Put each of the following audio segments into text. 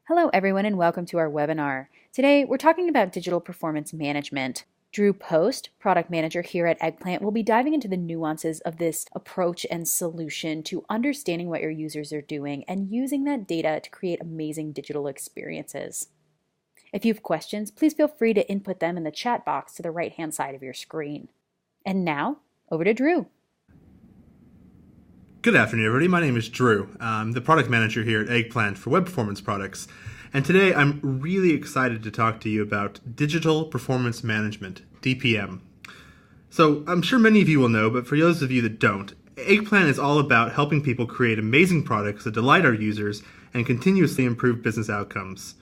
Hello, everyone, and welcome to our webinar. Today, we're talking about digital performance management. Drew Post, product manager here at Eggplant, will be diving into the nuances of this approach and solution to understanding what your users are doing and using that data to create amazing digital experiences. If you have questions, please feel free to input them in the chat box to the right-hand side of your screen. And now, over to Drew. Good afternoon, everybody. My name is Drew. I'm the product manager here at Eggplant for web performance products. And today I'm really excited to talk to you about digital performance management, DPM. So I'm sure many of you will know, but for those of you that don't, Eggplant is all about helping people create amazing products that delight our users and continuously improve business outcomes.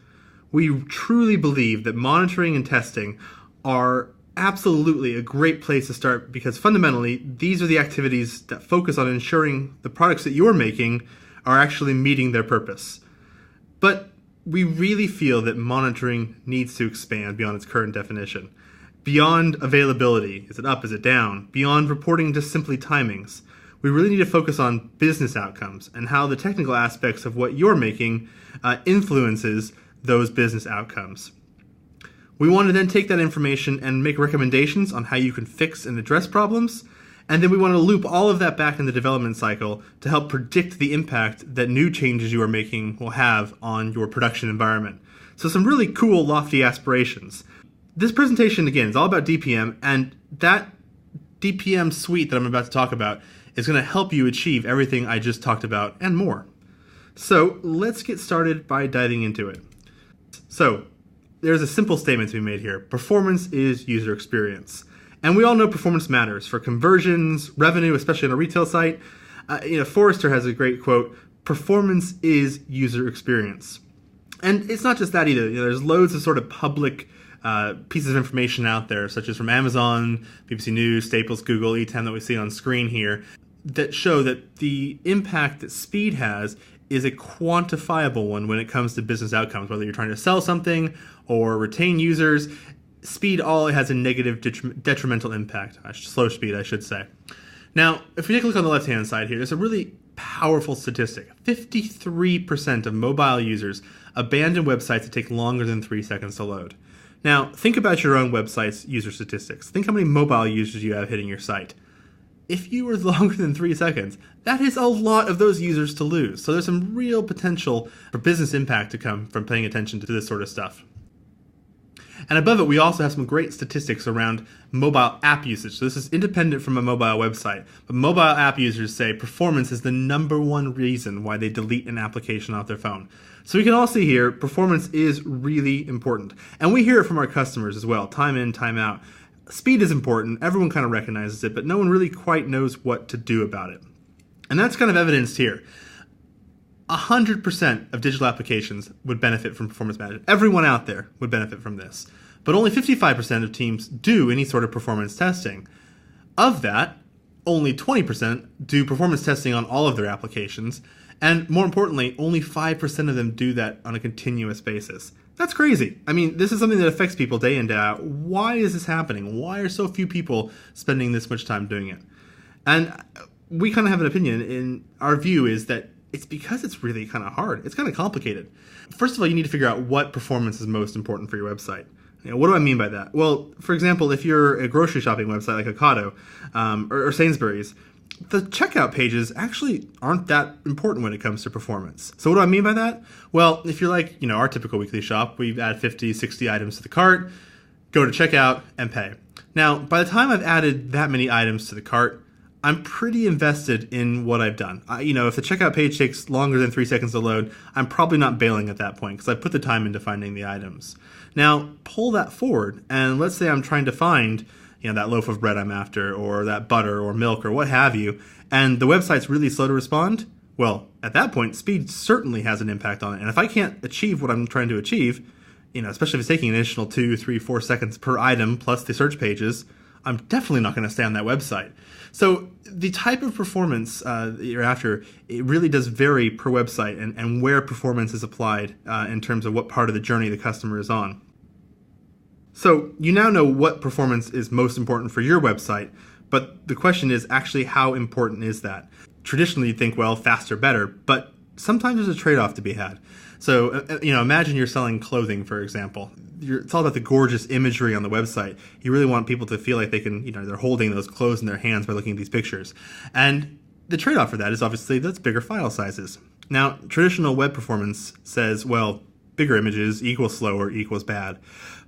We truly believe that monitoring and testing are absolutely a great place to start because fundamentally these are the activities that focus on ensuring the products that you're making are actually meeting their purpose. But we really feel that monitoring needs to expand beyond its current definition. Beyond availability, is it up, is it down? Beyond reporting just simply timings. We really need to focus on business outcomes and how the technical aspects of what you're making influences those business outcomes. We want to then take that information and make recommendations on how you can fix and address problems, and then we want to loop all of that back in the development cycle to help predict the impact that new changes you are making will have on your production environment. So some really cool, lofty aspirations. This presentation, again, is all about DPM, and that DPM suite that I'm about to talk about is going to help you achieve everything I just talked about and more. So let's get started by diving into it. So there's a simple statement to be made here. Performance is user experience. And we all know performance matters for conversions, revenue, especially on a retail site. Forrester has a great quote, performance is user experience. And it's not just that either. There's loads of sort of public pieces of information out there, such as from Amazon, BBC News, Staples, Google, E10 that we see on screen here, that show that the impact that speed has is a quantifiable one when it comes to business outcomes, whether you're trying to sell something or retain users. Speed all has a negative detrimental impact, slow speed, I should say. Now, if we take a look on the left-hand side here, there's a really powerful statistic. 53% of mobile users abandon websites that take longer than 3 seconds to load. Now, think about your own website's user statistics. Think how many mobile users you have hitting your site. If you were longer than 3 seconds, that is a lot of those users to lose. So there's some real potential for business impact to come from paying attention to this sort of stuff. And above it, we also have some great statistics around mobile app usage. So this is independent from a mobile website. But mobile app users say performance is the number one reason why they delete an application off their phone. So we can all see here, performance is really important. And we hear it from our customers as well, time in, time out. Speed is important, everyone kind of recognizes it, but no one really quite knows what to do about it. And that's kind of evidenced here. 100% of digital applications would benefit from performance management. Everyone out there would benefit from this. But only 55% of teams do any sort of performance testing. Of that, only 20% do performance testing on all of their applications. And more importantly, only 5% of them do that on a continuous basis. That's crazy. I mean, this is something that affects people day in, day out. Why is this happening? Why are so few people spending this much time doing it? And we kind of have an opinion, and our view is that it's because it's really kind of hard. It's kind of complicated. First of all, you need to figure out what performance is most important for your website. What do I mean by that? Well, for example, if you're a grocery shopping website like Ocado or Sainsbury's, the checkout pages actually aren't that important when it comes to performance. So what do I mean by that? Well, if you're like, our typical weekly shop, we add 50, 60 items to the cart, go to checkout, and pay. Now, by the time I've added that many items to the cart, I'm pretty invested in what I've done. If the checkout page takes longer than 3 seconds to load, I'm probably not bailing at that point because I put the time into finding the items. Now, pull that forward, and let's say I'm trying to find that loaf of bread I'm after, or that butter or milk or what have you, and the website's really slow to respond. Well, at that point, speed certainly has an impact on it. And if I can't achieve what I'm trying to achieve, especially if it's taking an additional 2, 3, 4 seconds per item plus the search pages, I'm definitely not going to stay on that website. So the type of performance that you're after, it really does vary per website and where performance is applied in terms of what part of the journey the customer is on. So you now know what performance is most important for your website, but the question is actually how important is that? Traditionally you'd think, well, faster, better, but sometimes there's a trade-off to be had. So, imagine you're selling clothing, for example. It's all about the gorgeous imagery on the website. You really want people to feel like they can, they're holding those clothes in their hands by looking at these pictures. And the trade-off for that is obviously that's bigger file sizes. Now, traditional web performance says, well, bigger images equals slower equals bad.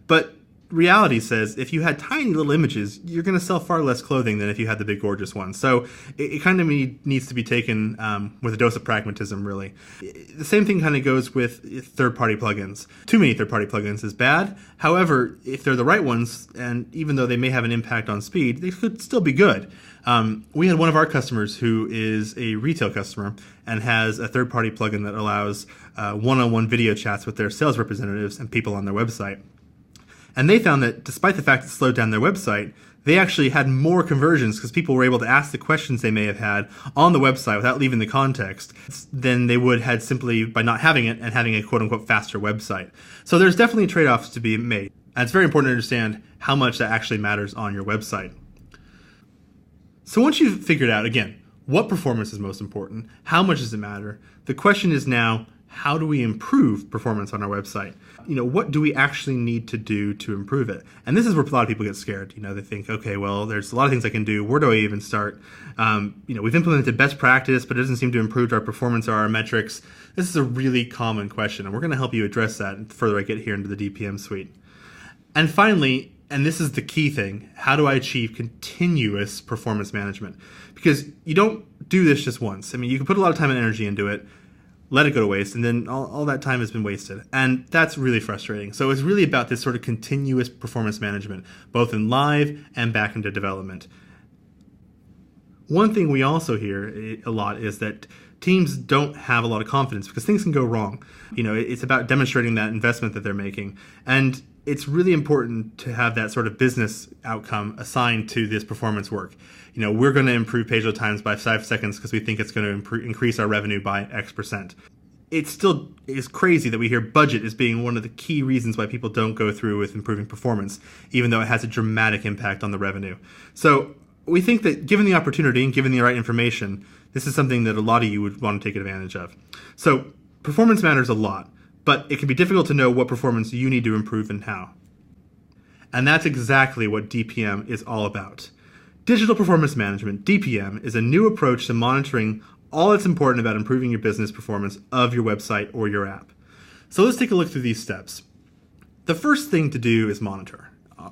But reality says if you had tiny little images, you're going to sell far less clothing than if you had the big gorgeous ones. So it kind of needs to be taken with a dose of pragmatism, really. The same thing kind of goes with third-party plugins. Too many third-party plugins is bad. However, if they're the right ones, and even though they may have an impact on speed, they could still be good. We had one of our customers who is a retail customer and has a third-party plugin that allows one-on-one video chats with their sales representatives and people on their website. And they found that despite the fact it slowed down their website, they actually had more conversions because people were able to ask the questions they may have had on the website without leaving the context than they would had simply by not having it and having a quote-unquote faster website. So there's definitely trade-offs to be made. And it's very important to understand how much that actually matters on your website. So once you've figured out, again, what performance is most important, how much does it matter, the question is now, how do we improve performance on our website? What do we actually need to do to improve it? And this is where a lot of people get scared. They think, okay, well, there's a lot of things I can do. Where do I even start? We've implemented best practice, but it doesn't seem to improve our performance or our metrics. This is a really common question, and we're going to help you address that the further I get here into the DPM suite. And finally, and this is the key thing, how do I achieve continuous performance management? Because you don't do this just once. You can put a lot of time and energy into it, let it go to waste, and then all that time has been wasted. And that's really frustrating. So it's really about this sort of continuous performance management, both in live and back into development. One thing we also hear a lot is that teams don't have a lot of confidence because things can go wrong. It's about demonstrating that investment that they're making. And it's really important to have that sort of business outcome assigned to this performance work. We're going to improve page load times by 5 seconds because we think it's going to increase our revenue by X%. It still is crazy that we hear budget as being one of the key reasons why people don't go through with improving performance, even though it has a dramatic impact on the revenue. So we think that given the opportunity and given the right information, this is something that a lot of you would want to take advantage of. So performance matters a lot, but it can be difficult to know what performance you need to improve and how. And that's exactly what DPM is all about. Digital Performance Management, DPM, is a new approach to monitoring all that's important about improving your business performance of your website or your app. So let's take a look through these steps. The first thing to do is monitor.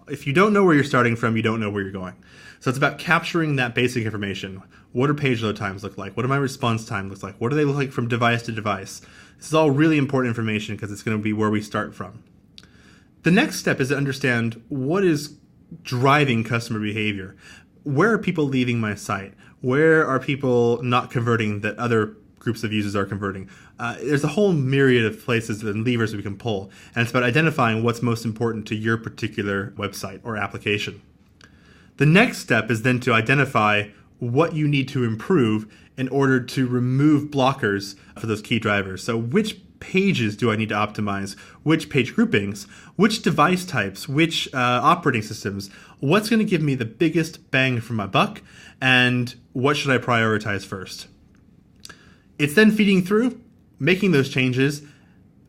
If you don't know where you're starting from, you don't know where you're going. So it's about capturing that basic information. What do page load times look like? What do my response time look like? What do they look like from device to device? This is all really important information because it's going to be where we start from. The next step is to understand what is driving customer behavior. Where are people leaving my site? Where are people not converting that other groups of users are converting? There's a whole myriad of places and levers we can pull, and it's about identifying what's most important to your particular website or application. The next step is then to identify what you need to improve in order to remove blockers for those key drivers. So which pages do I need to optimize? Which page groupings? Which device types? Which operating systems? What's going to give me the biggest bang for my buck? And what should I prioritize first? It's then feeding through, making those changes,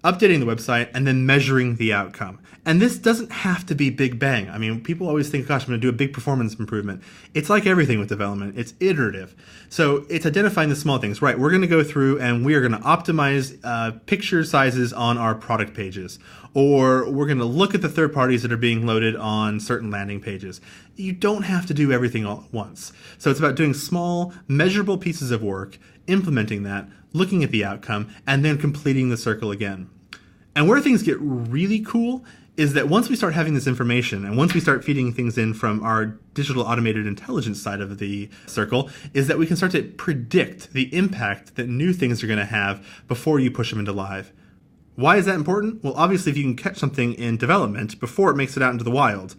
updating the website, and then measuring the outcome. And this doesn't have to be big bang. People always think, gosh, I'm going to do a big performance improvement. It's like everything with development. It's iterative. So it's identifying the small things. Right, we're going to go through and we are going to optimize picture sizes on our product pages. Or we're going to look at the third parties that are being loaded on certain landing pages. You don't have to do everything all at once. So it's about doing small, measurable pieces of work, implementing that, looking at the outcome, and then completing the circle again. And where things get really cool is that once we start having this information and once we start feeding things in from our digital automated intelligence side of the circle, is that we can start to predict the impact that new things are going to have before you push them into live. Why is that important? Well, obviously, if you can catch something in development before it makes it out into the wild,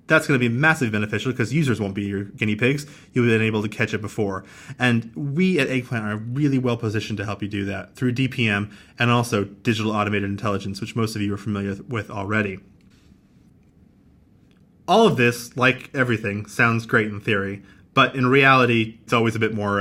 that's going to be massively beneficial because users won't be your guinea pigs. You've been able to catch it before. And we at Eggplant are really well positioned to help you do that through DPM and also digital automated intelligence, which most of you are familiar with already. All of this, like everything, sounds great in theory, but in reality, it's always a bit more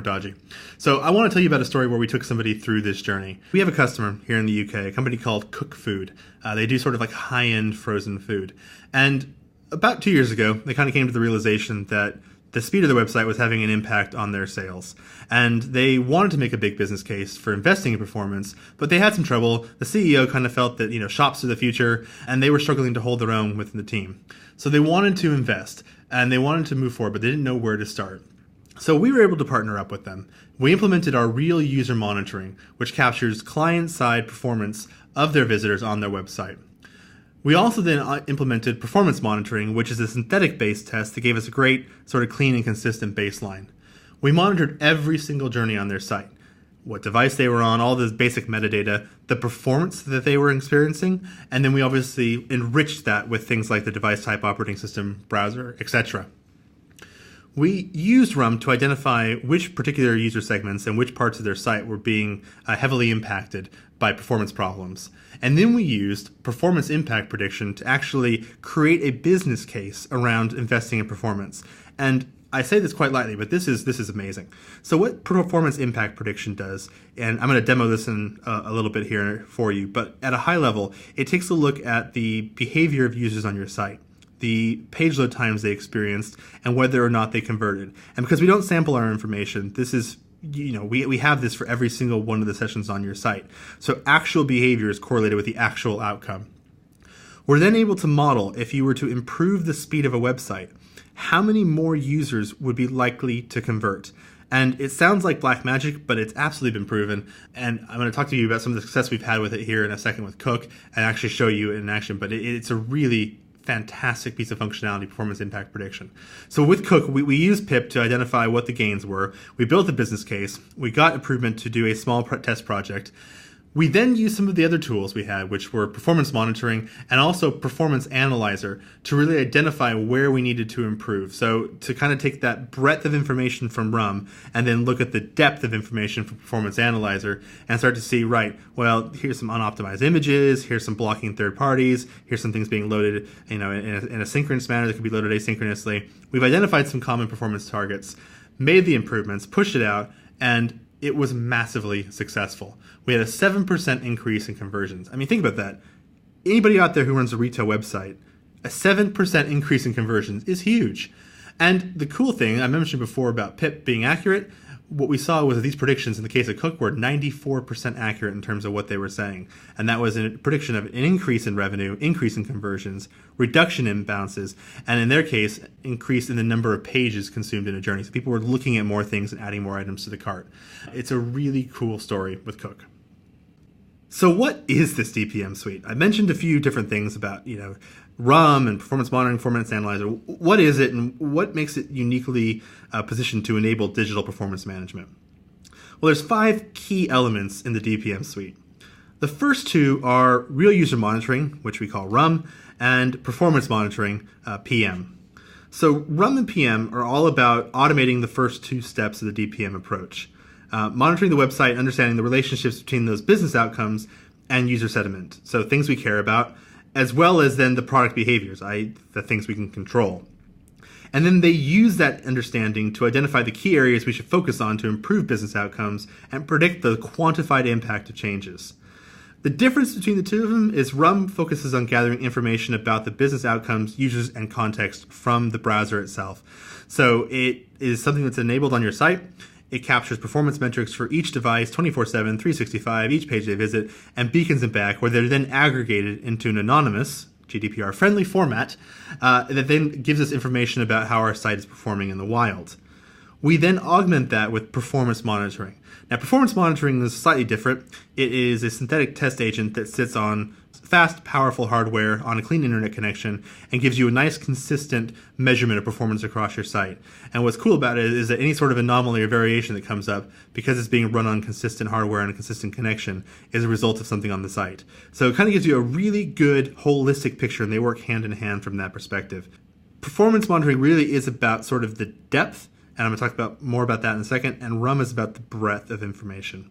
dodgy. So I want to tell you about a story where we took somebody through this journey. We have a customer here in the UK, a company called Cook Food. They do sort of like high-end frozen food. And about 2 years ago, they kind of came to the realization that the speed of their website was having an impact on their sales. And they wanted to make a big business case for investing in performance, but they had some trouble. The CEO kind of felt that, shops are the future, and they were struggling to hold their own within the team. So they wanted to invest, and they wanted to move forward, but they didn't know where to start. So we were able to partner up with them. We implemented our real user monitoring, which captures client-side performance of their visitors on their website. We also then implemented performance monitoring, which is a synthetic-based test that gave us a great sort of clean and consistent baseline. We monitored every single journey on their site, what device they were on, all this basic metadata, the performance that they were experiencing, and then we obviously enriched that with things like the device type, operating system, browser, etc. We used RUM to identify which particular user segments and which parts of their site were being heavily impacted by performance problems. And then we used performance impact prediction to actually create a business case around investing in performance. And I say this quite lightly, but this is amazing. So what performance impact prediction does, and I'm going to demo this in a little bit here for you, but at a high level, it takes a look at the behavior of users on your site, the page load times they experienced, and whether or not they converted. And because we don't sample our information, this is, we have this for every single one of the sessions on your site. So actual behavior is correlated with the actual outcome. We're then able to model, if you were to improve the speed of a website, how many more users would be likely to convert. And it sounds like black magic, but it's absolutely been proven. And I'm going to talk to you about some of the success we've had with it here in a second with Cook and actually show you in action. But it's a really fantastic piece of functionality, performance impact prediction. So with Cook, we used PIP to identify what the gains were. We built a business case. We got improvement to do a small test project. We then used some of the other tools we had, which were performance monitoring and also performance analyzer, to really identify where we needed to improve. So to kind of take that breadth of information from RUM and then look at the depth of information from performance analyzer and start to see, right, well, here's some unoptimized images, here's some blocking third parties, here's some things being loaded in a synchronous manner that could be loaded asynchronously. We've identified some common performance targets, made the improvements, pushed it out, and it was massively successful. We had a 7% increase in conversions. I mean, think about that. Anybody out there who runs a retail website, a 7% increase in conversions is huge. And the cool thing, I mentioned before about PIP being accurate, what we saw was that these predictions in the case of Cook were 94% accurate in terms of what they were saying. And that was a prediction of an increase in revenue, increase in conversions, reduction in bounces, and in their case, increase in the number of pages consumed in a journey. So people were looking at more things and adding more items to the cart. It's a really cool story with Cook. So what is this DPM suite? I mentioned a few different things about, RUM and performance monitoring, performance analyzer. What is it, and what makes it uniquely positioned to enable digital performance management? Well, there's 5 key elements in the DPM suite. The first 2 are real user monitoring, which we call RUM, and performance monitoring, PM. So RUM and PM are all about automating the first 2 steps of the DPM approach. Monitoring the website, understanding the relationships between those business outcomes and user sentiment. So things we care about, as well as then the product behaviors, the things we can control. And then they use that understanding to identify the key areas we should focus on to improve business outcomes and predict the quantified impact of changes. The difference between the two of them is RUM focuses on gathering information about the business outcomes, users, and context from the browser itself. So it is something that's enabled on your site. It captures performance metrics for each device 24/7, 365, each page they visit, and beacons them back, where they're then aggregated into an anonymous, GDPR-friendly format that then gives us information about how our site is performing in the wild. We then augment that with performance monitoring. Now, performance monitoring is slightly different. It is a synthetic test agent that sits on fast, powerful hardware on a clean internet connection and gives you a nice, consistent measurement of performance across your site. And what's cool about it is that any sort of anomaly or variation that comes up, because it's being run on consistent hardware and a consistent connection, is a result of something on the site. So it kind of gives you a really good, holistic picture, and they work hand in hand from that perspective. Performance monitoring really is about sort of the depth, and I'm going to talk more about that in a second, and RUM is about the breadth of information.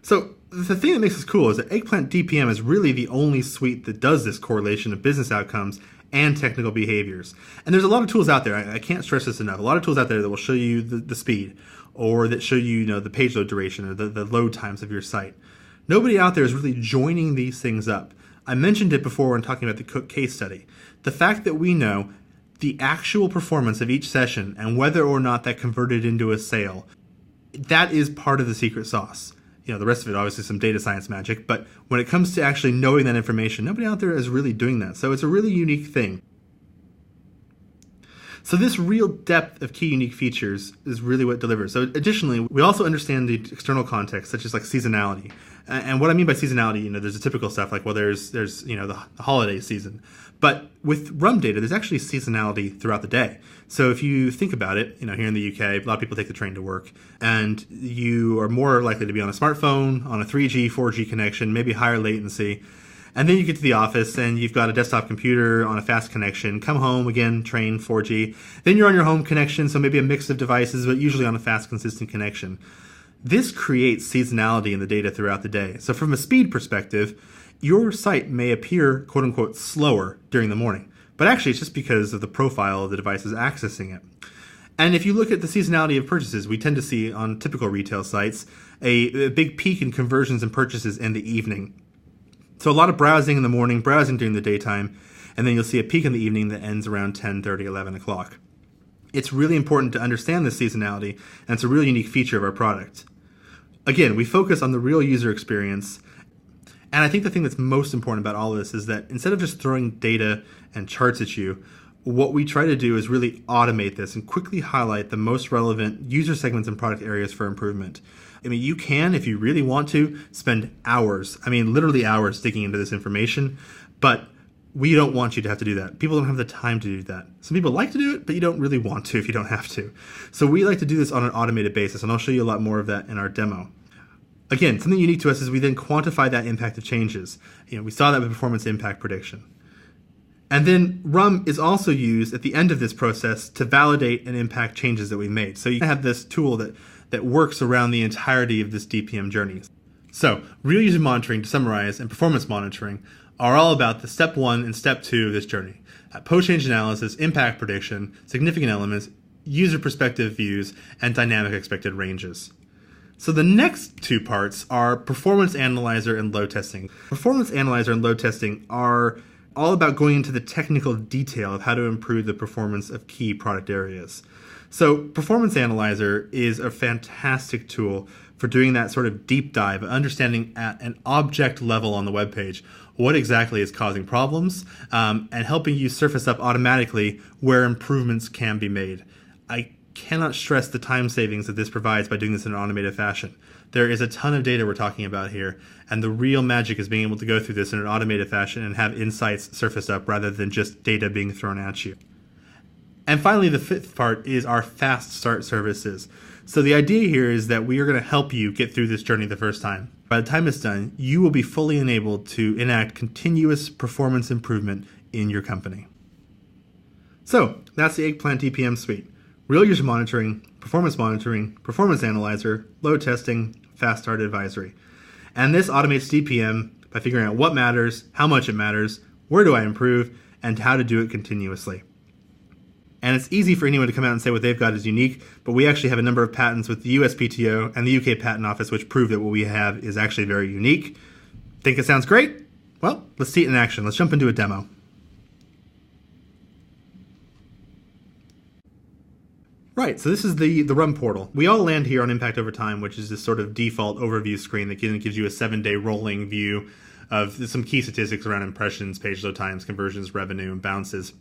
So the thing that makes this cool is that Eggplant DPM is really the only suite that does this correlation of business outcomes and technical behaviors. And there's a lot of tools out there. I can't stress this enough. A lot of tools out there that will show you the speed, or that show you, the page load duration, or the load times of your site. Nobody out there is really joining these things up. I mentioned it before when talking about the Cook case study. The fact that we know the actual performance of each session and whether or not that converted into a sale, that is part of the secret sauce. The rest of it, obviously, some data science magic. But when it comes to actually knowing that information, nobody out there is really doing that. So it's a really unique thing. So this real depth of key unique features is really what delivers. So additionally, we also understand the external context, such as like seasonality. And what I mean by seasonality, there's the typical stuff like, well, there's the holiday season. But with RUM data, there's actually seasonality throughout the day. So if you think about it, here in the UK, a lot of people take the train to work, and you are more likely to be on a smartphone, on a 3G, 4G connection, maybe higher latency. And then you get to the office and you've got a desktop computer on a fast connection. Come home, again, train, 4G. Then you're on your home connection, so maybe a mix of devices, but usually on a fast, consistent connection. This creates seasonality in the data throughout the day. So from a speed perspective, your site may appear, quote unquote, slower during the morning. But actually, it's just because of the profile of the devices accessing it. And if you look at the seasonality of purchases, we tend to see on typical retail sites a big peak in conversions and purchases in the evening. So a lot of browsing in the morning, browsing during the daytime, and then you'll see a peak in the evening that ends around 10:30, 11 o'clock. It's really important to understand this seasonality, and it's a really unique feature of our product. Again, we focus on the real user experience, and I think the thing that's most important about all of this is that instead of just throwing data and charts at you, what we try to do is really automate this and quickly highlight the most relevant user segments and product areas for improvement. You can, if you really want to, spend hours, literally hours digging into this information, but we don't want you to have to do that. People don't have the time to do that. Some people like to do it, but you don't really want to if you don't have to. So we like to do this on an automated basis, and I'll show you a lot more of that in our demo. Again, something unique to us is we then quantify that impact of changes. We saw that with performance impact prediction. And then RUM is also used at the end of this process to validate and impact changes that we made. So you have this tool that works around the entirety of this DPM journey. So real user monitoring, to summarize, and performance monitoring are all about the step 1 and step 2 of this journey. Post-change analysis, impact prediction, significant elements, user perspective views, and dynamic expected ranges. So the next two parts are performance analyzer and load testing. Performance analyzer and load testing are all about going into the technical detail of how to improve the performance of key product areas. So Performance Analyzer is a fantastic tool for doing that sort of deep dive, understanding at an object level on the web page what exactly is causing problems, and helping you surface up automatically where improvements can be made. I cannot stress the time savings that this provides by doing this in an automated fashion. There is a ton of data we're talking about here, and the real magic is being able to go through this in an automated fashion and have insights surface up rather than just data being thrown at you. And finally, the fifth part is our fast start services. So the idea here is that we are going to help you get through this journey the first time. By the time it's done, you will be fully enabled to enact continuous performance improvement in your company. So that's the Eggplant DPM suite. Real user monitoring, performance analyzer, load testing, fast start advisory. And this automates DPM by figuring out what matters, how much it matters, where do I improve, and how to do it continuously. And it's easy for anyone to come out and say what they've got is unique, but we actually have a number of patents with the USPTO and the UK Patent Office which prove that what we have is actually very unique. Think it sounds great? Well, let's see it in action. Let's jump into a demo. Right, so this is the RUM portal. We all land here on Impact Over Time, which is this sort of default overview screen that gives you a 7-day rolling view of some key statistics around impressions, page load times, conversions, revenue, and bounces.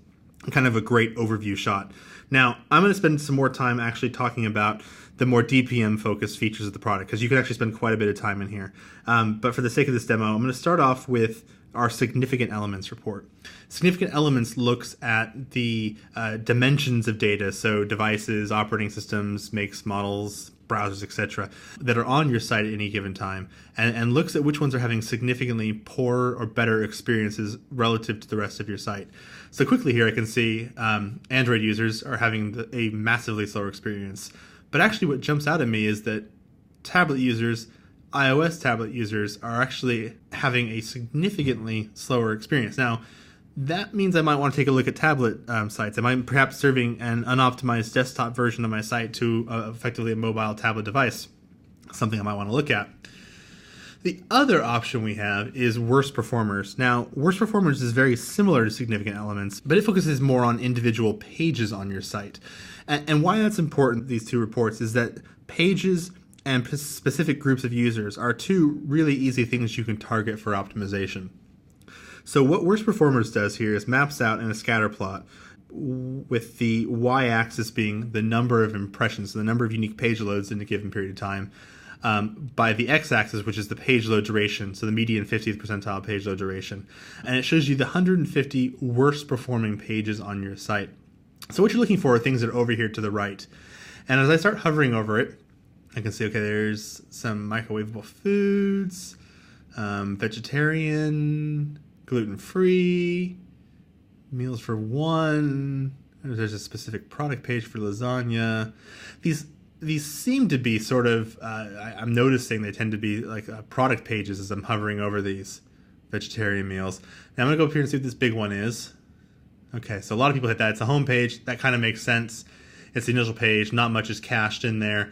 Kind of a great overview shot. Now, I'm going to spend some more time actually talking about the more DPM-focused features of the product, because you can actually spend quite a bit of time in here. But for the sake of this demo, I'm going to start off with our Significant Elements report. Significant Elements looks at the dimensions of data, so devices, operating systems, makes, models, browsers, etc., that are on your site at any given time, and looks at which ones are having significantly poorer or better experiences relative to the rest of your site. So quickly here I can see Android users are having a massively slower experience. But actually what jumps out at me is that tablet users, iOS tablet users, are actually having a significantly slower experience. Now, that means I might want to take a look at tablet sites. I might perhaps serving an unoptimized desktop version of my site to effectively a mobile tablet device, something I might want to look at. The other option we have is worst performers. Now, worst performers is very similar to significant elements, but it focuses more on individual pages on your site. And why that's important, these two reports, is that pages and specific groups of users are two really easy things you can target for optimization. So what worst performers does here is maps out in a scatter plot with the y-axis being the number of impressions, so the number of unique page loads in a given period of time, by the x-axis, which is the page load duration, so the median 50th percentile page load duration. And it shows you the 150 worst performing pages on your site. So what you're looking for are things that are over here to the right. And as I start hovering over it, I can see, okay, there's some microwavable foods, vegetarian, gluten-free, meals for one. There's a specific product page for lasagna. These seem to be sort of, I'm noticing they tend to be like product pages as I'm hovering over these vegetarian meals. Now I'm going to go up here and see what this big one is. Okay, so a lot of people hit that. It's a home page. That kind of makes sense. It's the initial page. Not much is cached in there.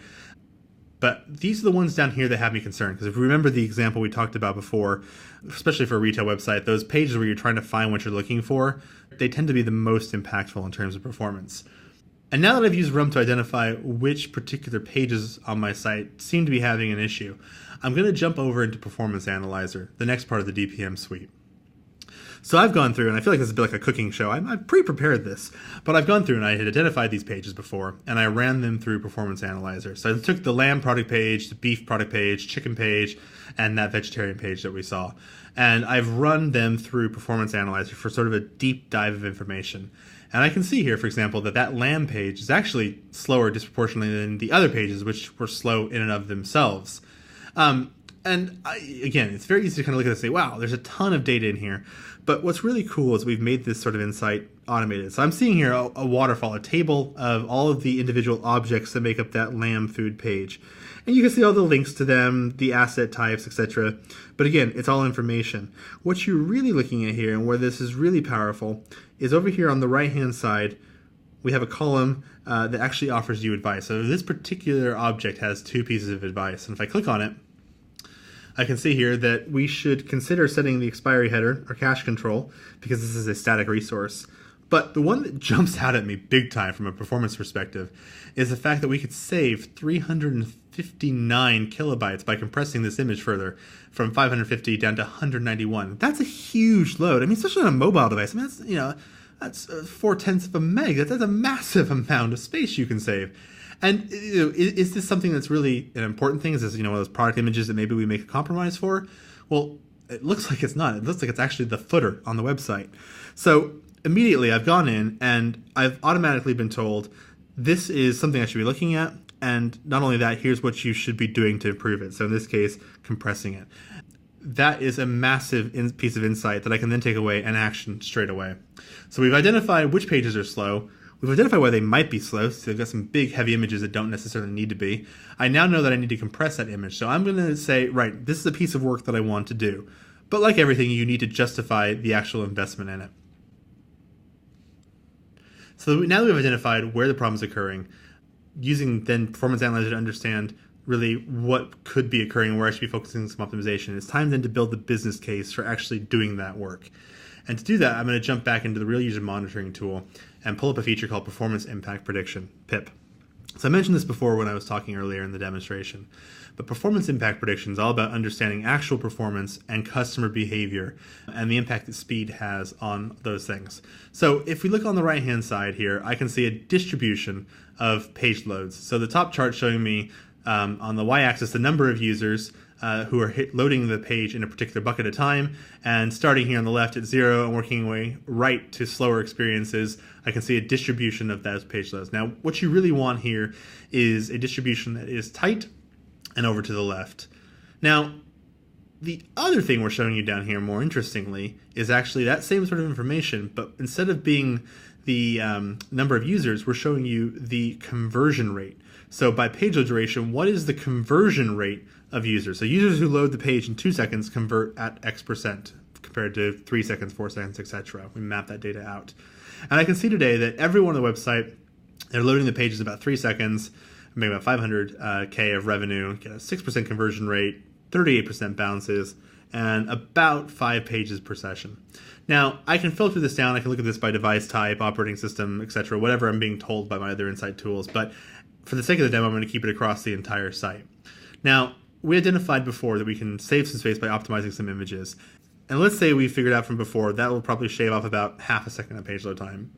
But these are the ones down here that have me concerned. Because if you remember the example we talked about before, especially for a retail website, those pages where you're trying to find what you're looking for, they tend to be the most impactful in terms of performance. And now that I've used RUM to identify which particular pages on my site seem to be having an issue, I'm going to jump over into Performance Analyzer, the next part of the DPM suite. So I've gone through, and I feel like this is a bit like a cooking show. I've pre-prepared this, but I've gone through and I had identified these pages before, and I ran them through Performance Analyzer. So I took the lamb product page, the beef product page, chicken page, and that vegetarian page that we saw. And I've run them through Performance Analyzer for sort of a deep dive of information. And I can see here, for example, that lamb page is actually slower disproportionately than the other pages, which were slow in and of themselves. Again, it's very easy to kind of look at it and say, wow, there's a ton of data in here. But what's really cool is we've made this sort of insight automated. So I'm seeing here a waterfall, a table of all of the individual objects that make up that lamb food page. And you can see all the links to them, the asset types, etc. But again, it's all information. What you're really looking at here, and where this is really powerful, is over here on the right-hand side, we have a column that actually offers you advice. So this particular object has two pieces of advice. And if I click on it, I can see here that we should consider setting the expiry header or cache control because this is a static resource. But the one that jumps out at me big time from a performance perspective is the fact that we could save 359 kilobytes by compressing this image further from 550 down to 191. That's a huge load. I mean, especially on a mobile device. I mean, that's 0.4 of a meg. That's a massive amount of space you can save. And is this something that's really an important thing? Is this one of those product images that maybe we make a compromise for? Well, it looks like it's not. It looks like it's actually the footer on the website. So immediately I've gone in and I've automatically been told this is something I should be looking at. And not only that, here's what you should be doing to improve it. So in this case, compressing it. That is a massive piece of insight that I can then take away and action straight away. So we've identified which pages are slow. We've identified why they might be slow, so they've got some big, heavy images that don't necessarily need to be. I now know that I need to compress that image, so I'm going to say, right, this is a piece of work that I want to do. But like everything, you need to justify the actual investment in it. So now that we've identified where the problem is occurring, using then Performance Analyzer to understand really what could be occurring and where I should be focusing some optimization, it's time then to build the business case for actually doing that work. And to do that, I'm going to jump back into the Real User Monitoring tool and pull up a feature called Performance Impact Prediction, PIP. So I mentioned this before when I was talking earlier in the demonstration, but Performance Impact Prediction is all about understanding actual performance and customer behavior and the impact that speed has on those things. So if we look on the right-hand side here, I can see a distribution of page loads. So the top chart showing me on the y-axis the number of users who are loading the page in a particular bucket at a time, and starting here on the left at 0 and working way right to slower experiences, I can see a distribution of those page loads. Now, what you really want here is a distribution that is tight and over to the left. Now, the other thing we're showing you down here, more interestingly, is actually that same sort of information, but instead of being the number of users, we're showing you the conversion rate. So by page load duration, what is the conversion rate of users? So users who load the page in 2 seconds convert at X%. compared to 3 seconds, 4 seconds, etc. We map that data out. And I can see today that everyone on the website, they're loading the pages about 3 seconds, make about 500K of revenue, get a 6% conversion rate, 38% bounces, and about 5 pages per session. Now, I can filter this down. I can look at this by device type, operating system, etc., whatever I'm being told by my other insight tools. But for the sake of the demo, I'm going to keep it across the entire site. Now, we identified before that we can save some space by optimizing some images. And let's say we figured out from before that will probably shave off about half a second of page load time.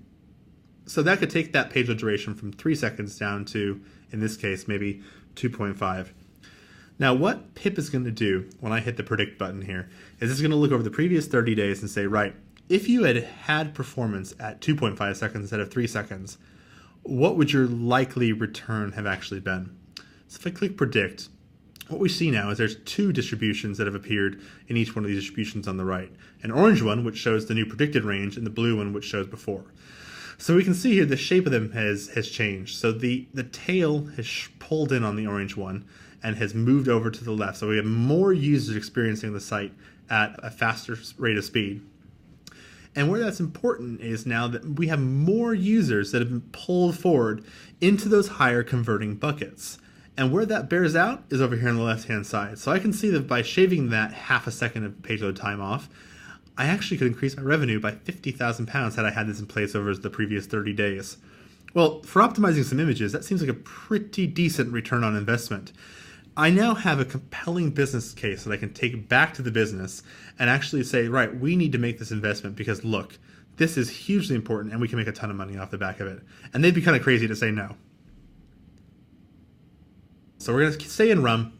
So that could take that page load duration from 3 seconds down to, in this case, maybe 2.5. Now, what Pip is going to do when I hit the predict button here is it's going to look over the previous 30 days and say, right, if you had performance at 2.5 seconds instead of 3 seconds, what would your likely return have actually been? So if I click predict, what we see now is there's 2 distributions that have appeared in each one of these distributions on the right. An orange one, which shows the new predicted range, and the blue one, which shows before. So we can see here the shape of them has changed. So the tail has pulled in on the orange one and has moved over to the left. So we have more users experiencing the site at a faster rate of speed. And where that's important is now that we have more users that have been pulled forward into those higher converting buckets. And where that bears out is over here on the left-hand side. So I can see that by shaving that half a second of page load time off, I actually could increase my revenue by £50,000 had I had this in place over the previous 30 days. Well, for optimizing some images, that seems like a pretty decent return on investment. I now have a compelling business case that I can take back to the business and actually say, right, we need to make this investment because look, this is hugely important and we can make a ton of money off the back of it. And they'd be kind of crazy to say no. So we're going to stay in RUM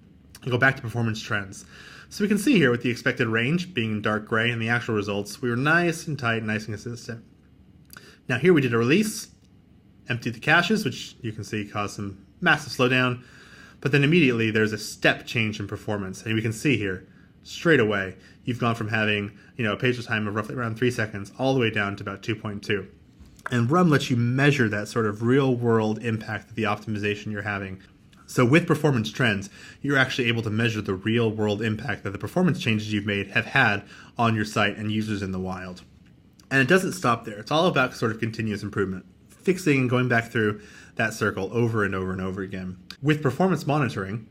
and go back to performance trends. So we can see here with the expected range being dark gray and the actual results, we were nice and tight, nice and consistent. Now here we did a release, emptied the caches, which you can see caused some massive slowdown. But then immediately there's a step change in performance. And we can see here, straight away, you've gone from having a page load time of roughly around 3 seconds all the way down to about 2.2. And RUM lets you measure that sort of real world impact of the optimization you're having. So with performance trends, you're actually able to measure the real world impact that the performance changes you've made have had on your site and users in the wild. And it doesn't stop there. It's all about sort of continuous improvement, fixing and going back through that circle over and over and over again. With performance monitoring,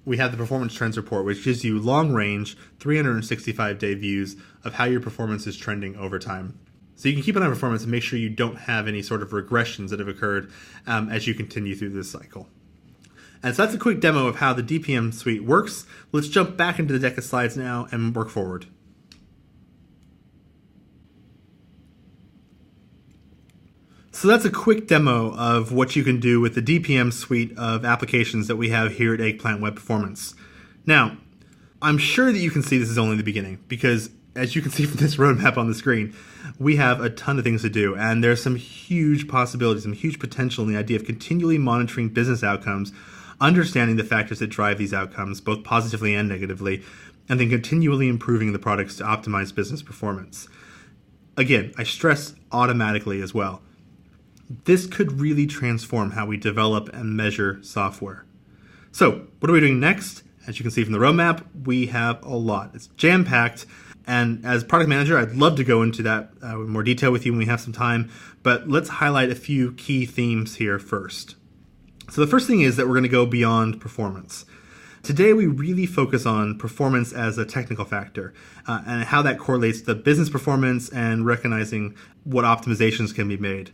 we have the performance trends report, which gives you long range 365-day views of how your performance is trending over time. So you can keep an eye on performance and make sure you don't have any sort of regressions that have occurred as you continue through this cycle. And so that's a quick demo of how the DPM suite works. Let's jump back into the deck of slides now and work forward. So that's a quick demo of what you can do with the DPM suite of applications that we have here at Eggplant Web Performance. Now, I'm sure that you can see this is only the beginning because as you can see from this roadmap on the screen, we have a ton of things to do, and there's some huge possibilities, some huge potential in the idea of continually monitoring business outcomes, understanding the factors that drive these outcomes, both positively and negatively, and then continually improving the products to optimize business performance. Again, I stress automatically as well. This could really transform how we develop and measure software. So, what are we doing next? As you can see from the roadmap, we have a lot. It's jam-packed, and as product manager, I'd love to go into that in more detail with you when we have some time, but let's highlight a few key themes here first. So the first thing is that we're going to go beyond performance. Today, we really focus on performance as a technical factor and how that correlates to business performance and recognizing what optimizations can be made.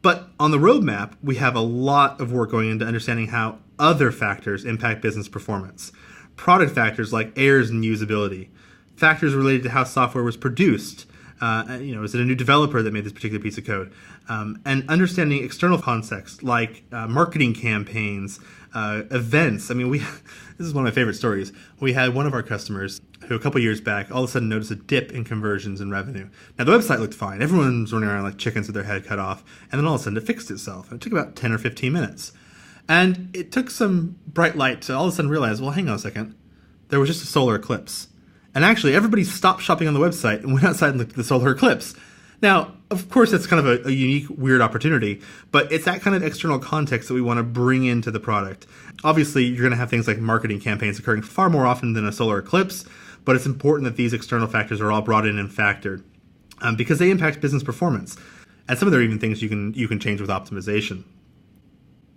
But on the roadmap, we have a lot of work going into understanding how other factors impact business performance. Product factors like errors and usability, factors related to how software was produced. Is it a new developer that made this particular piece of code? And understanding external context like marketing campaigns, events. I mean, this is one of my favorite stories. We had one of our customers who a couple years back all of a sudden noticed a dip in conversions and revenue. Now, the website looked fine. Everyone was running around like chickens with their head cut off. And then all of a sudden it fixed itself. And it took about 10 or 15 minutes. And it took some bright light to all of a sudden realize, well, hang on a second. There was just a solar eclipse. And actually, everybody stopped shopping on the website and went outside and looked at the solar eclipse. Now, of course, that's kind of a unique, weird opportunity, but it's that kind of external context that we want to bring into the product. Obviously, you're going to have things like marketing campaigns occurring far more often than a solar eclipse, but it's important that these external factors are all brought in and factored because they impact business performance. And some of them are even things you can change with optimization.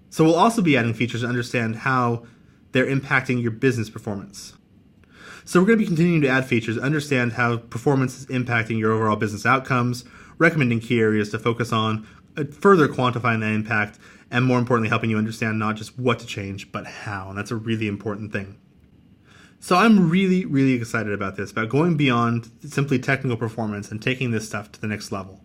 So we'll also be adding features to understand how they're impacting your business performance. So we're going to be continuing to add features to understand how performance is impacting your overall business outcomes, recommending key areas to focus on, further quantifying that impact, and more importantly, helping you understand not just what to change, but how. And that's a really important thing. So I'm really, really excited about this, about going beyond simply technical performance and taking this stuff to the next level.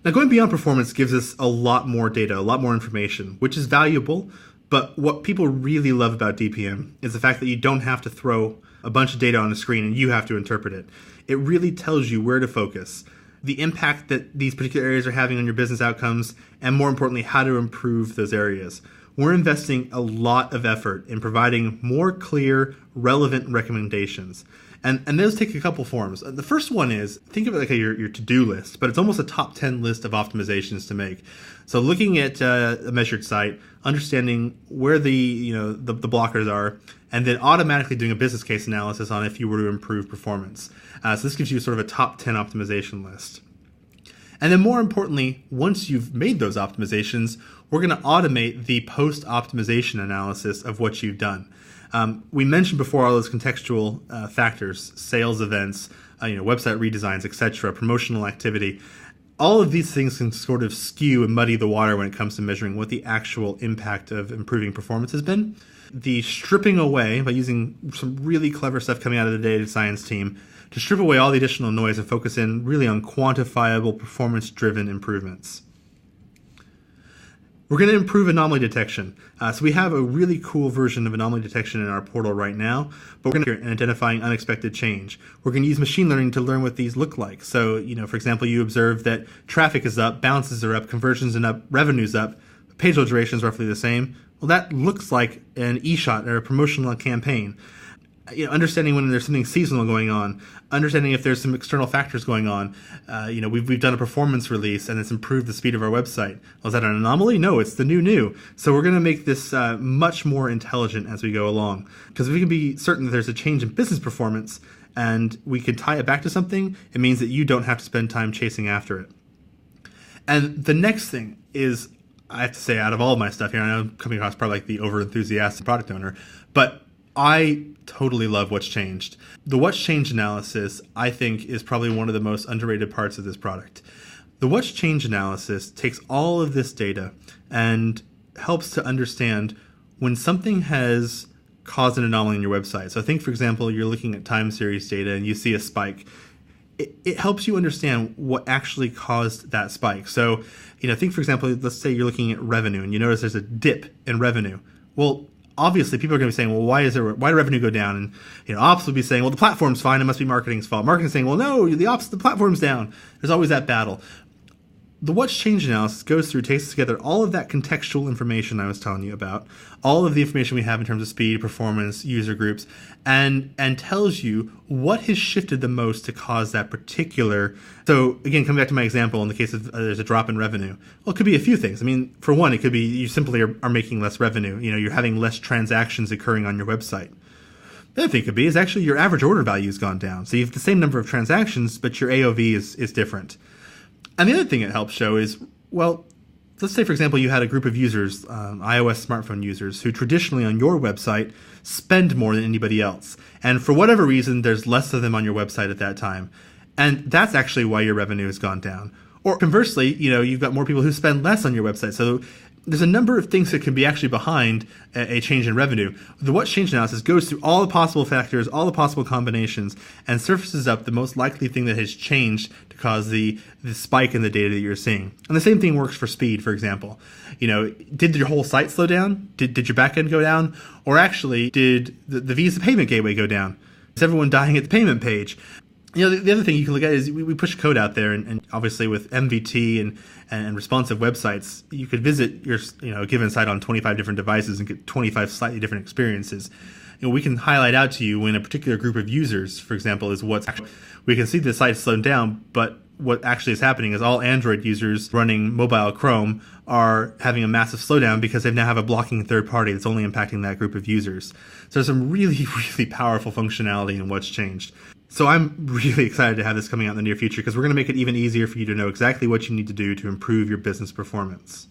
Now, going beyond performance gives us a lot more data, a lot more information, which is valuable. But what people really love about DPM is the fact that you don't have to throw a bunch of data on the screen and you have to interpret it. It really tells you where to focus, the impact that these particular areas are having on your business outcomes, and more importantly, how to improve those areas. We're investing a lot of effort in providing more clear, relevant recommendations. And those take a couple forms. The first one is, think of it like your to-do list, but it's almost a top 10 list of optimizations to make. So looking at a measured site, understanding where the blockers are, and then automatically doing a business case analysis on if you were to improve performance. So this gives you sort of a top 10 optimization list. And then more importantly, once you've made those optimizations, we're going to automate the post-optimization analysis of what you've done. We mentioned before all those contextual factors, sales events, website redesigns, etc., promotional activity. All of these things can sort of skew and muddy the water when it comes to measuring what the actual impact of improving performance has been. The stripping away, by using some really clever stuff coming out of the data science team, to strip away all the additional noise and focus in really on quantifiable, performance-driven improvements. We're going to improve anomaly detection. So we have a really cool version of anomaly detection in our portal right now, but we're going to identifying unexpected change. We're going to use machine learning to learn what these look like. So, for example, you observe that traffic is up, bounces are up, conversions are up, revenue's up, page load duration is roughly the same. Well, that looks like an e-shot or a promotional campaign. Understanding when there's something seasonal going on, understanding if there's some external factors going on. We've done a performance release and it's improved the speed of our website. Was that an anomaly? No, it's the new. So we're going to make this much more intelligent as we go along. Because if we can be certain that there's a change in business performance and we can tie it back to something, it means that you don't have to spend time chasing after it. And the next thing is, I have to say, out of all of my stuff here, I know I'm coming across probably like the over-enthusiastic product owner, but I totally love what's changed. The what's changed analysis, I think, is probably one of the most underrated parts of this product. The what's changed analysis takes all of this data and helps to understand when something has caused an anomaly in your website. So I think, for example, you're looking at time series data and you see a spike. It helps you understand what actually caused that spike. So, think, for example, let's say you're looking at revenue and you notice there's a dip in revenue. Well, obviously, people are going to be saying, well, why did revenue go down? And, ops will be saying, well, the platform's fine. It must be marketing's fault. Marketing's saying, well, no, the platform's down. There's always that battle. The what's changed analysis goes through, takes together all of that contextual information I was telling you about, all of the information we have in terms of speed, performance, user groups, and tells you what has shifted the most to cause that particular. So again, coming back to my example, in the case of there's a drop in revenue, well, it could be a few things. I mean, for one, it could be you simply are making less revenue. You're having less transactions occurring on your website. The other thing could be is actually your average order value has gone down. So you have the same number of transactions, but your AOV is different. And the other thing it helps show is, well, let's say, for example, you had a group of users, iOS smartphone users, who traditionally on your website spend more than anybody else. And for whatever reason, there's less of them on your website at that time. And that's actually why your revenue has gone down. Or conversely, you've got more people who spend less on your website. So there's a number of things that can be actually behind a change in revenue. The what's changed analysis goes through all the possible factors, all the possible combinations, and surfaces up the most likely thing that has changed to cause the spike in the data that you're seeing. And the same thing works for speed, for example. Did your whole site slow down? Did your backend go down? Or actually, did the Visa payment gateway go down? Is everyone dying at the payment page? The other thing you can look at is we push code out there, and obviously with MVT and responsive websites, you could visit your a given site on 25 different devices and get 25 slightly different experiences. We can highlight out to you when a particular group of users, for example, is we can see the site slowed down, but what actually is happening is all Android users running mobile Chrome are having a massive slowdown because they now have a blocking third party that's only impacting that group of users. So there's some really, really powerful functionality in what's changed. So I'm really excited to have this coming out in the near future because we're going to make it even easier for you to know exactly what you need to do to improve your business performance.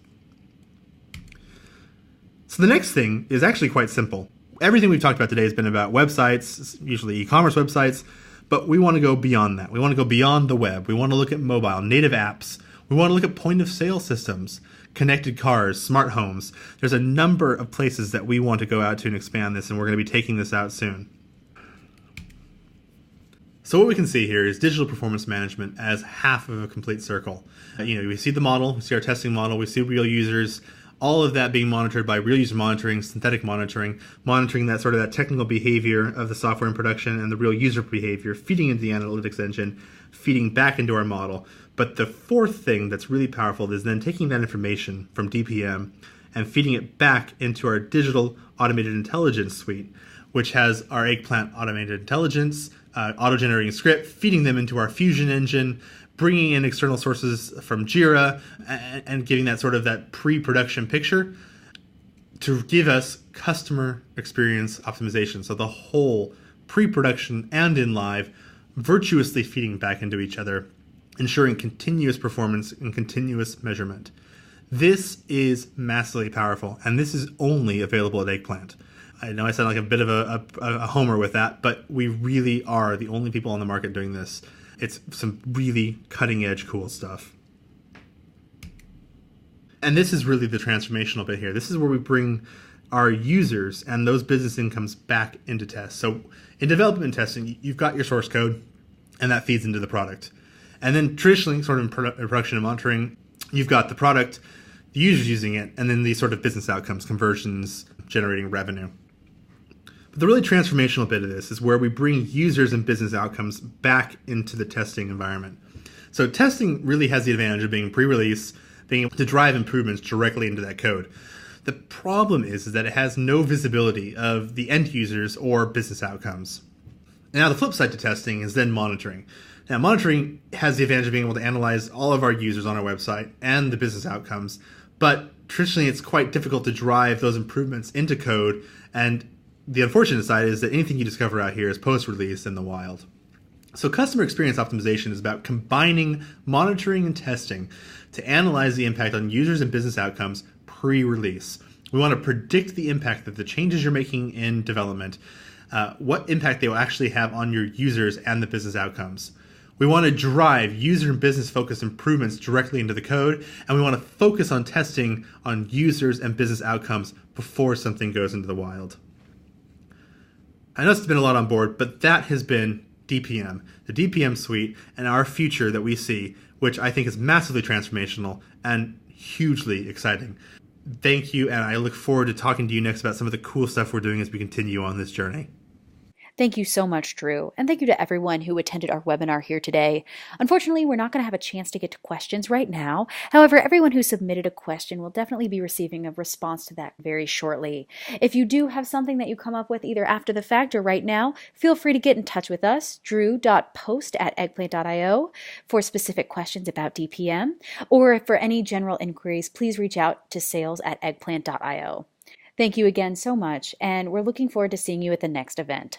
So the next thing is actually quite simple. Everything we've talked about today has been about websites, usually e-commerce websites, but we want to go beyond that. We want to go beyond the web. We want to look at mobile, native apps. We want to look at point of sale systems, connected cars, smart homes. There's a number of places that we want to go out to and expand this, and we're going to be taking this out soon. So what we can see here is digital performance management as half of a complete circle. We see the model, we see our testing model, we see real users, all of that being monitored by real user monitoring, synthetic monitoring that sort of that technical behavior of the software in production and the real user behavior, feeding into the analytics engine, feeding back into our model. But the fourth thing that's really powerful is then taking that information from DPM and feeding it back into our digital automated intelligence suite, which has our Eggplant automated intelligence, auto-generating script, feeding them into our Fusion engine, bringing in external sources from Jira, and giving that sort of that pre-production picture to give us customer experience optimization. So the whole pre-production and in live virtuously feeding back into each other, ensuring continuous performance and continuous measurement. This is massively powerful, and this is only available at Eggplant. I know I sound like a bit of a homer with that, but we really are the only people on the market doing this. It's some really cutting-edge cool stuff. And this is really the transformational bit here. This is where we bring our users and those business incomes back into tests. So in development testing, you've got your source code, and that feeds into the product. And then traditionally, sort of in production and monitoring, you've got the product, the users using it, and then these sort of business outcomes, conversions, generating revenue. But the really transformational bit of this is where we bring users and business outcomes back into the testing environment. So testing really has the advantage of being pre-release, being able to drive improvements directly into that code. The problem is that it has no visibility of the end users or business outcomes. Now the flip side to testing is then monitoring. Now monitoring has the advantage of being able to analyze all of our users on our website and the business outcomes, but traditionally it's quite difficult to drive those improvements into code, and the unfortunate side is that anything you discover out here is post-release in the wild. So customer experience optimization is about combining monitoring and testing to analyze the impact on users and business outcomes pre-release. We want to predict the impact that the changes you're making in development, what impact they will actually have on your users and the business outcomes. We want to drive user and business focused improvements directly into the code, and we want to focus on testing on users and business outcomes before something goes into the wild. I know it's been a lot on board, but that has been DPM, the DPM suite, and our future that we see, which I think is massively transformational and hugely exciting. Thank you, and I look forward to talking to you next about some of the cool stuff we're doing as we continue on this journey. Thank you so much, Drew, and thank you to everyone who attended our webinar here today. Unfortunately, we're not going to have a chance to get to questions right now. However, everyone who submitted a question will definitely be receiving a response to that very shortly. If you do have something that you come up with either after the fact or right now, feel free to get in touch with us, drew.post@eggplant.io, for specific questions about DPM, or for any general inquiries, please reach out to sales@eggplant.io. Thank you again so much, and we're looking forward to seeing you at the next event.